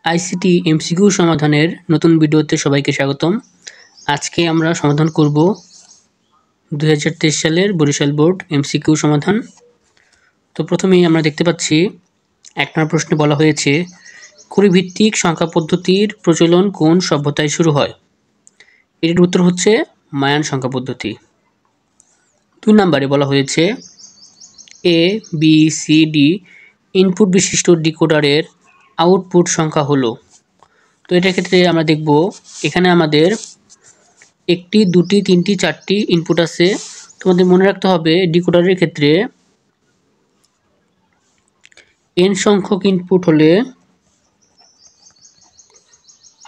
ICT MCQ সমাধানের নতুন ভিডিওতে সবাইকে স্বাগতম। আজকে আমরা সমাধান করব 2023 সালের বরিশাল বোর্ড এমসিকিউ সমাধান। তো প্রথমেই আমরা দেখতে পাচ্ছি 1 নম্বর প্রশ্নে বলা হয়েছে কুড়ি ভিত্তিক সংখ্যা পদ্ধতির প্রচলন কোন সভ্যতায় শুরু হয়? এর উত্তর হচ্ছে মায়ান সংখ্যা পদ্ধতি। 2 নম্বরে বলা হয়েছে A B C D input বিশিষ্ট ডিকোডারের আউটপুট সংখ্যা হলো। তো এটার ক্ষেত্রে আমরা দেখব এখানে আমাদের 1টি 2টি 3টি 4টি ইনপুট আছে। তোমাদের মনে রাখতে হবে ডিকোডারের ক্ষেত্রে n সংখ্যক ইনপুট হলে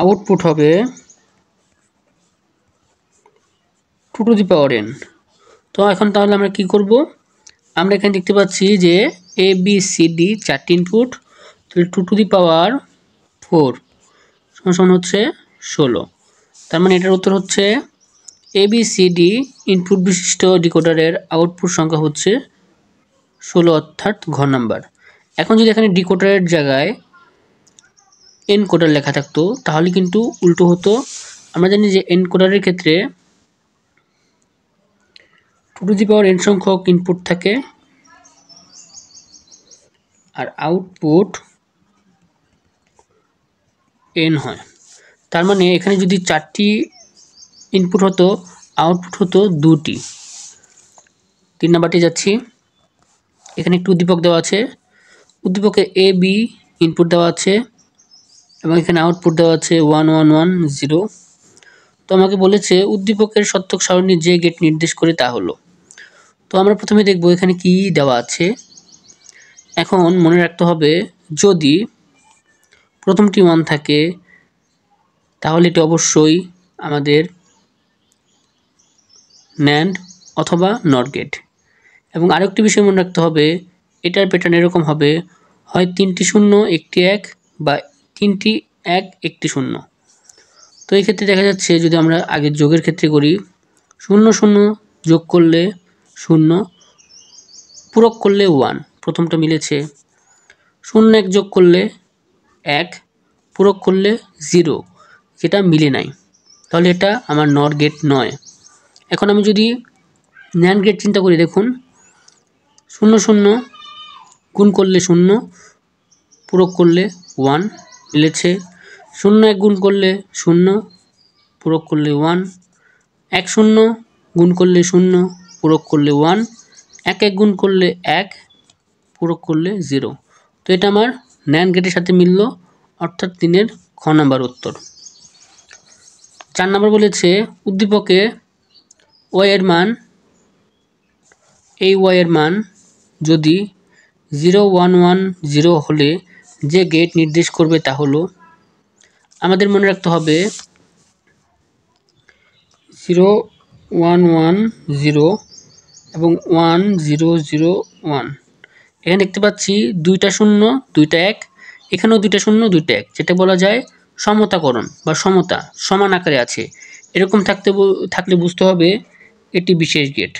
আউটপুট হবে 2 টু দি পাওয়ার n। তো এখন তাহলে আমরা কি করব? আমরা এখানে দেখতে পাচ্ছি যে এ বি সি ডি 4টি ইনপুট, তাহলে 2 টু দি পাওয়ার 4 সমান হচ্ছে 16। তার মানে এটার উত্তর হচ্ছে ABCD ইনপুট বিশিষ্ট ডিকোডারের আউটপুট সংখ্যা হচ্ছে 16 অর্থাৎ ঘ নাম্বার। এখন যদি এখানে ডিকোডারের জায়গায় এনকোডার লেখা থাকতো তাহলে কিন্তু উল্টো হতো। আমরা জানি যে এনকোডারের ক্ষেত্রে 2 টু দি পাওয়ার n সংখ্যক ইনপুট থাকে আর আউটপুট n হয়। তার মানে এখানে যদি 4টি ইনপুট হতো আউটপুট হতো 2টি। 3 নাম্বারটি যাচ্ছি। এখানে একটি উদ্দীপক দেওয়া আছে, উদ্দীপকে এ বি ইনপুট দেওয়া আছে এবং এখানে আউটপুট দেওয়া আছে 1 1 1 0। তো আমাকে বলেছে উদ্দীপকের সত্যক সারণী যে গেট নির্দেশ করে তা হলো। তো আমরা প্রথমে দেখব এখানে কি দেওয়া আছে। এখন মনে রাখতে হবে যদি প্রথমটি 1 থাকে তাহলে এটি অবশ্যই আমাদের NAND অথবা NOR গেট। এবং আরেকটি বিষয় মনে রাখতে হবে এটার প্যাটার্ন এরকম হবে, হয় 3টি 0 1টি 1 বা 3টি 1 1টি 0। তো এই ক্ষেত্রে দেখা যাচ্ছে যদি আমরা আগে যোগের ক্ষেত্রে করি 0 0 যোগ করলে 0, পূরক করলে 1, প্রথমটা মিলেছে। 0 1 যোগ করলে 1, পূরক করলে 0, যেটা মিলে নাই, তাহলে এটা আমার NOR গেট নয়। এখন আমি যদি NAND গেট চিন্তা করি, দেখুন 0 0 গুণ করলে 0, পূরক করলে 1, মিলেছে। 0 1 গুণ করলে 0, পূরক করলে 1, 1 0 গুণ করলে 0, পূরক করলে 1, 1 1 গুণ করলে 1, পূরক করলে 0। তো এটা আমার NAND গেটের সাথে মিলল, অর্থাৎ 3-এর খ নাম্বার উত্তর। 4 নাম্বার বলেছে উদ্দীপকে y এর মান, এই y এর মান যদি 0 1 1 0 হলে যে গেট নির্দেশ করবে তা হলো। আমাদের মনে রাখতে হবে 0 1 1 0 এবং 1 0 0 1। এখানে দেখতে পাচ্ছি 2টা 0 2টা 1, এখানেও 2টা 0 2টা 1, যেটা বলা যায় সমতাকরণ বা সমতা, সমান আকারে আছে। এরকম থাকলে বুঝতে হবে এটি বিশেষ গেট।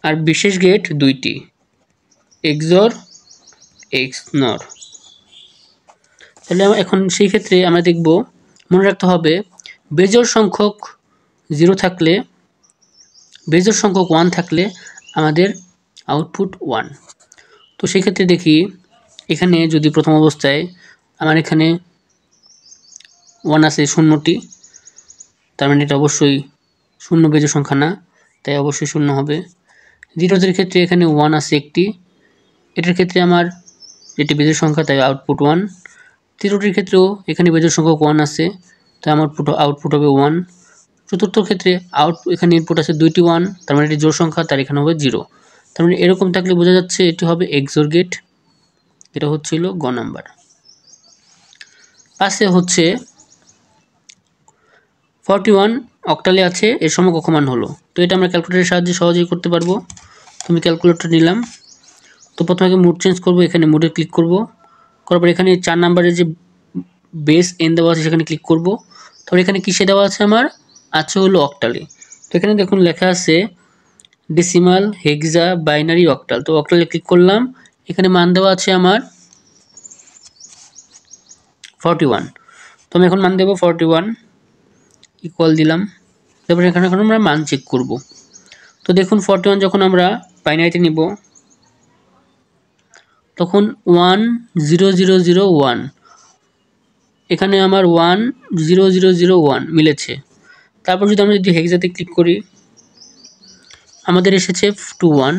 আর বিশেষ গেট 2টি, XOR XNOR। তাহলে এখন সেই ক্ষেত্রে আমরা দেখব, মনে রাখতে হবে বেজোড় সংখ্যক 0 থাকলে, বেজোড় সংখ্যক 1 থাকলে আমাদের আউটপুট 1। তো সেই ক্ষেত্রে দেখি এখানে যদি প্রথম অবস্থায় আমার এখানে 1 আছে 0টি, তার মানে এটা অবশ্যই 0 বেজোড় সংখ্যা না, তাই অবশ্যই 0 হবে। 0দের ক্ষেত্রে এখানে 1 আছে একটি, এটার ক্ষেত্রে আমার এটি বেজোড় সংখ্যা, তাই আউটপুট 1। 3টির ক্ষেত্রেও এখানে বেজোড় সংখ্যক 1 আছে, তাই আমার আউটপুট হবে 1। চতুর্থ ক্ষেত্রে এখানে ইনপুট আছে 2টি 1, তার মানে এটি জোড় সংখ্যা, তার এখানে হবে 0। তার মানে এরকম থাকলে বোঝা যাচ্ছে এটি হবে XOR গেট। এটা হচ্ছিল গ নাম্বার। পাশে হচ্ছে 41 অক্টালে আছে, এর সমকক্ষ মান হলো। তো এটা আমরা ক্যালকুলেটরের সাহায্যে সহজেই করতে পারবো। তুমি ক্যালকুলেটর নিলাম। তো প্রথমে আগে মোড চেঞ্জ করব, এখানে মোডে ক্লিক করব, করার পর এখানে 4 নাম্বারের যে বেস n দেওয়া আছে সেখানে ক্লিক করব। তারপর এখানে কিসে দেওয়া আছে আমার আছে হলো অক্টালে। তো এখানে দেখুন লেখা আছে ডেসিমাল, হেক্সা, বাইনারি, অক্টাল। তো অক্টালে ক্লিক করলাম, এখানে মান দেওয়া আছে আমার 41। তো আমি এখন মান দেবো 41 ইকুয়াল দিলাম। তারপরে এখানে এখন আমরা মান চেক করব। তো দেখুন 41 যখন আমরা বাইনারিতে নিব তখন 10001 এখানে আমার 10001 মিলেছে। তারপর যদি আমরা হেক্সাতে ক্লিক করি আমাদের এসেছে 21,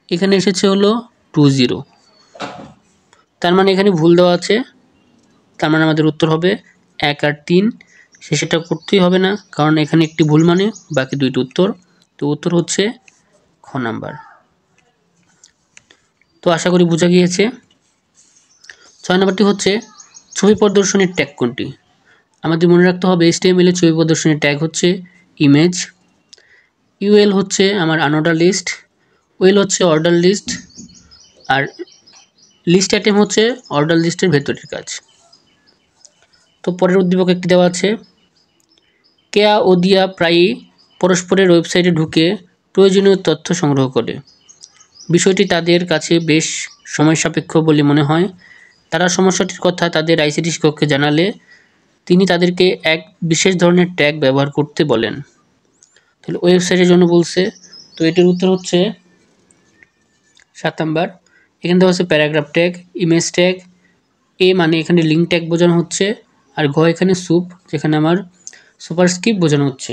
এখানে এসেছে হলো 20। তার মানে এখানে ভুল দেওয়া আছে, তার মানে আমাদের উত্তর হবে 1 আর 3। সেটা করতেই হবে না, কারণ এখানে একটি ভুল মানে বাকি দুইটি উত্তর। তো উত্তর হচ্ছে খ নাম্বার। তো আশা করি বোঝা গিয়েছে। 6 নাম্বারটি হচ্ছে ছবি প্রদর্শনের ট্যাগ কোনটি? আমাদের মনে রাখতে হবে HTML এর ছবি প্রদর্শনের ট্যাগ হচ্ছে ইমেজ, UL হচ্ছে আমার আনঅর্ডার লিস্ট, ওয়েল হচ্ছে অর্ডার লিস্ট, আর লিস্ট আইটেম হচ্ছে অর্ডার লিস্টের ভেতরের কাজ। তো পরের উদ্দীপক একটি দেওয়া আছে, কেয়া ও দিয়া প্রায়ই পরস্পরের ওয়েবসাইটে ঢুকে প্রয়োজনীয় তথ্য সংগ্রহ করে। বিষয়টি তাদের কাছে বেশ সময় সাপেক্ষ বলে মনে হয়। তারা সমস্যাটির কথা তাদের ICT শিক্ষককে জানালে তিনি তাদেরকে এক বিশেষ ধরনের ট্যাগ ব্যবহার করতে বলেন। তাহলে ওয়েবসাইটের জন্য বলছে, তো এটির উত্তর হচ্ছে 7 নাম্বার। এখানে দেওয়া হচ্ছে প্যারাগ্রাফ ট্যাগ, ইমেজ ট্যাগ, এ মানে এখানে লিঙ্ক ট্যাগ বোঝানো হচ্ছে, আর ঘ এখানে সুপ যেখানে আমার সুপারস্ক্রিপ্ট বোঝানো হচ্ছে।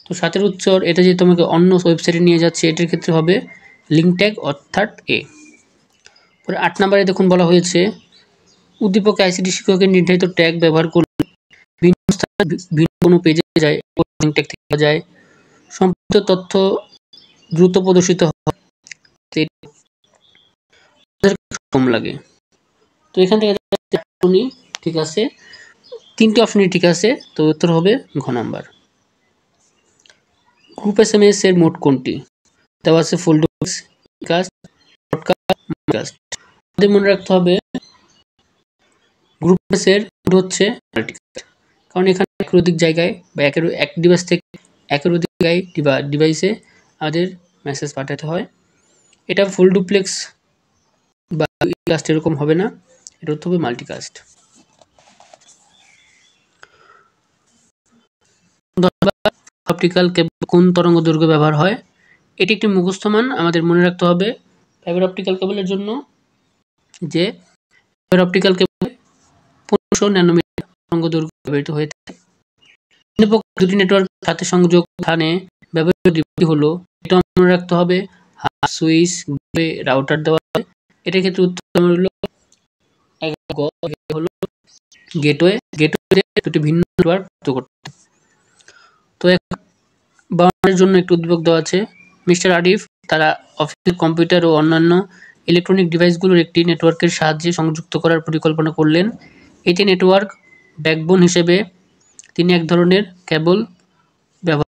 তো 7-এর উত্তর, এটা যে তোমাকে অন্য ওয়েবসাইটে নিয়ে যাচ্ছে এটার ক্ষেত্রে হবে লিঙ্ক ট্যাগ অর্থাৎ এ। পরে 8 নাম্বারে দেখুন বলা হয়েছে উদ্দীপকে ICT শিক্ষকের নির্ধারিত ট্যাগ ব্যবহার করলে ভিন্ন স্থানে ভিন্ন কোনো পেজে যায় লিঙ্ক ট্যাগ থেকে যায়, সম্পৃক্ত তথ্য দ্রুত প্রদর্শিত হয়, কম লাগে। তো এখান থেকে ঠিক আছে, 3টি অপশনই ঠিক আছে। তো উত্তর হবে ঘ নাম্বার। গ্রুপ SMS এর মোড কোনটি? দেওয়া আছে ফুল ডুপ্লেক্স, কাস্ট, ব্রডকাস্ট। আমাদের মনে রাখতে হবে গ্রুপ SMS এর মোড হচ্ছে মাল্টিকাস্ট, কারণ এখানে একের অধিক জায়গায় বা এক ডিভাইস থেকে একের অধিক জায়গায় ডিভাইসে আমাদের মেসেজ পাঠাতে হয়। এটা ফুল ডুপ্লেক্স বা কাস্ট এরকম হবে না, এটা হতে হবে মাল্টিকাস্ট। অপটিক্যাল কেবল কোন তরঙ্গ দৈর্ঘ্য ব্যবহার হয়? এটি একটি মুখস্থ মান, আমাদের মনে রাখতে হবে ফাইবার অপটিক্যাল কেবলের জন্য যে ফাইবার অপটিক্যাল কেবল 1500 ন্যানোমিটার তরঙ্গ দৈর্ঘ্য ব্যবহৃত হয়ে থাকে। দুটি নেটওয়ার্কের সাথে সংযোগ স্থানে ব্যবহৃত ডিভাইস হলো, এটা মনে রাখতে হবে সুইচ, রাউটার দেওয়া হয়। এটার ক্ষেত্রে উত্তর হলো গেটওয়ে। গেটওয়ে দুটি ভিন্ন নেটওয়ার্ক যুক্ত করতে। তো বানানোর জন্য একটি উদ্দীপক দেওয়া আছে, মিস্টার আরিফ তারা অফিসের কম্পিউটার ও অন্যান্য ইলেকট্রনিক ডিভাইসগুলোর একটি নেটওয়ার্কের সাহায্যে সংযুক্ত করার পরিকল্পনা করলেন। এটি নেটওয়ার্ক ব্যাকবোন হিসেবে তিনি এক ধরনের কেবল ব্যবহার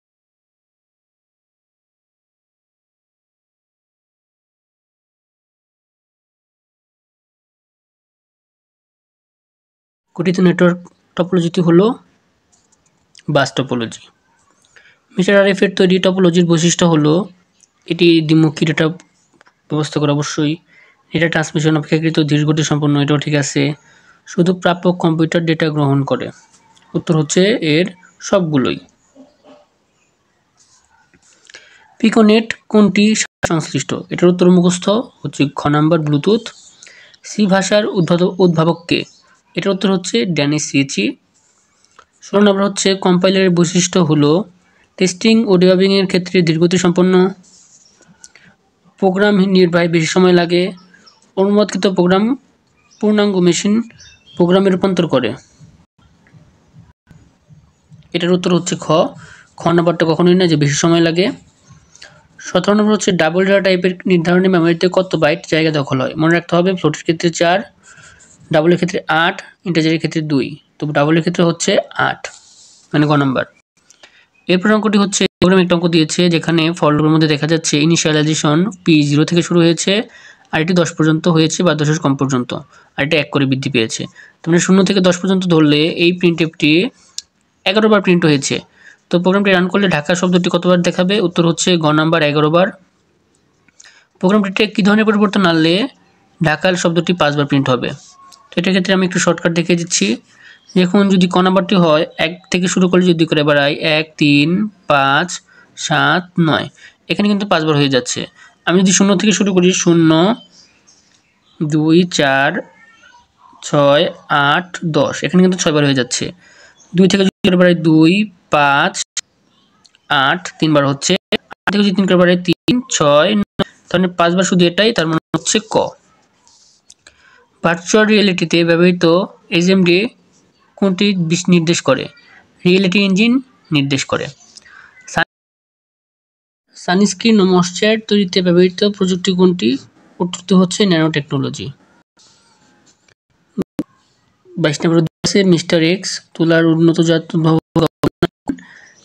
গঠিত নেটওয়ার্ক টপোলজিটি হলো বাস টপোলজি। মিস্টার আরিফের তৈরি টপোলজির বৈশিষ্ট্য হলো এটি দ্বিমুখী ডেটা ব্যবস্থা করে, অবশ্যই ডেটা ট্রান্সমিশন অপেক্ষাকৃত ধীরগতি সম্পন্ন, এটাও ঠিক আছে। শুধু প্রাপক কম্পিউটার ডেটা গ্রহণ করে, উত্তর হচ্ছে এর সবগুলোই। পিকোনেট কোনটি সংশ্লিষ্ট? এটার উত্তর মুখস্থ হচ্ছে খ নাম্বার ব্লুটুথ। সি ভাষার উদ্ভাবক কে? এটার উত্তর হচ্ছে ড্যানিস রিচি। 16 নম্বর হচ্ছে কম্পাইলারের বৈশিষ্ট্য হলো টেস্টিং ও ডিবাগিং এর ক্ষেত্রে ধীরগতি সম্পন্ন, প্রোগ্রাম নির্বাহে বেশি সময় লাগে, অনুমোদিত প্রোগ্রাম পূর্ণাঙ্গ মেশিন প্রোগ্রামে রূপান্তর করে। এটার উত্তর হচ্ছে খ নাম্বারটা কখনোই না যে বেশি সময় লাগে। 17 নম্বর হচ্ছে ডাবল ডেটা টাইপের নির্ধারণে মেমোরিতে কত বাইট জায়গা দখল হয়? মনে রাখতে হবে ফ্লোটের ক্ষেত্রে 4, ডাবলের ক্ষেত্রে 8, ইন্টিজারের ক্ষেত্রে 2। তো ডাবলের ক্ষেত্রে হচ্ছে 8, মানে গ নাম্বার। এরপর অঙ্কটি হচ্ছে প্রোগ্রামে একটা অঙ্ক দিয়েছে যেখানে ফর লুপের মধ্যে দেখা যাচ্ছে ইনিশিয়ালাইজেশন p0 থেকে শুরু হয়েছে, আর এটি 10 পর্যন্ত হয়েছে বা 10-এর কম পর্যন্ত, আর এটা 1 করে বৃদ্ধি পেয়েছে। তোমরা 0 থেকে 10 পর্যন্ত ধরলে এই প্রিন্টএফটি 11 বার প্রিন্ট হয়েছে। তো প্রোগ্রামটি রান করলে ঢাকা শব্দটি কতবার দেখাবে? উত্তর হচ্ছে গ নাম্বার 11 বার। প্রোগ্রামটিতে কী ধরনের পরিবর্তন আনলে ঢাকার শব্দটি 5 বার প্রিন্ট হবে? তো এটার ক্ষেত্রে আমি একটু শর্টকাট দেখিয়ে দিচ্ছি। দেখুন যদি ক নাম্বারটি হয় 1 থেকে শুরু করলে যদি করে বাড়াই 1 3 5 7 9, এখানে কিন্তু 5 বার হয়ে যাচ্ছে। আমি যদি 0 থেকে শুরু করি 0 2 4 6 8 10, এখানে কিন্তু 6 বার হয়ে যাচ্ছে। 2 থেকে যদি করে বাড়াই 2 5 8, 3 বার হচ্ছে। 8 থেকে যদি 3 করে বাড়াই 3 6 9, তাহলে 5 বার শুধু এটাই, তার মানে হচ্ছে ক। ভার্চুয়াল রিয়েলিটিতে ব্যবহৃত এসএমডি কোনটি নির্দেশ করে? রিয়েলিটি ইঞ্জিন নির্দেশ করে। সানস্ক্রিন ও ময়েশ্চার তৈরিতে ব্যবহৃত প্রযুক্তি কোনটি? উত্তরটি হচ্ছে ন্যানো টেকনোলজি। 22 নম্বর আছে মিস্টার এক্স তুলার উন্নত জাত উদ্ভাবন,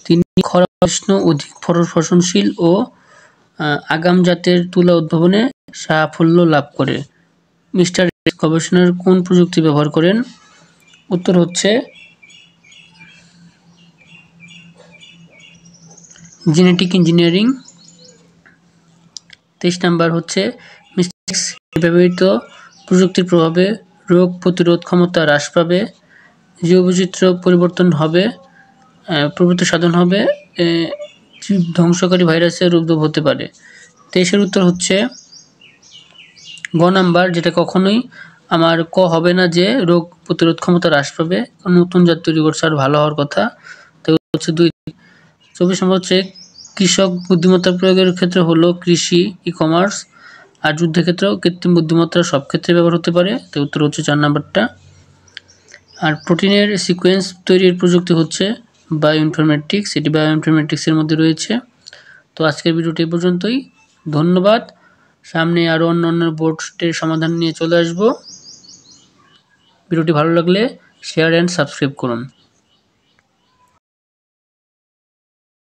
তিনি খরা উষ্ণ অধিক ফলনশীল ও আগাম জাতের তুলা উদ্ভাবনে সাফল্য লাভ করে। মিস্টার এক্স গবেষণার কোন প্রযুক্তি ব্যবহার করেন? উত্তর হচ্ছে জেনেটিক ইঞ্জিনিয়ারিং। 23 নাম্বার হচ্ছে মিস্টার এক্স ব্যবহৃত প্রযুক্তির প্রভাবে রোগ প্রতিরোধ ক্ষমতা হ্রাস পাবে, জীববৈচিত্র্য পরিবর্তন হবে, প্রভূত সাধন হবে, ধ্বংসকারী ভাইরাসের উদ্ভব হতে পারে। 23-এর উত্তর হচ্ছে গ নাম্বার, যেটা কখনোই আমার ক হবে না, যে রোগ প্রতিরোধ ক্ষমতা হ্রাস পাবে, নতুন জাত তৈরি করছে আর ভালো হওয়ার কথা। তো হচ্ছে 2। 24 নম্বর হচ্ছে কৃষক বুদ্ধিমত্তা প্রয়োগের ক্ষেত্রে হলো কৃষি, ই কমার্স আর যুদ্ধের ক্ষেত্রেও কৃত্রিম বুদ্ধিমত্তা সব ক্ষেত্রে ব্যবহার হতে পারে। তো উত্তর হচ্ছে 4 নাম্বারটা। আর প্রোটিনের সিকোয়েন্স তৈরির প্রযুক্তি হচ্ছে বায়োইনফরমেটিক্স, এটি বায়োইনফরমেটিক্সের মধ্যে রয়েছে। তো আজকের ভিডিওটি এই পর্যন্তই, ধন্যবাদ। সামনে আরও অন্য বোর্ডের সমাধান নিয়ে চলে আসব। ভিডিওটি ভালো লাগলে শেয়ার অ্যান্ড সাবস্ক্রাইব করুন।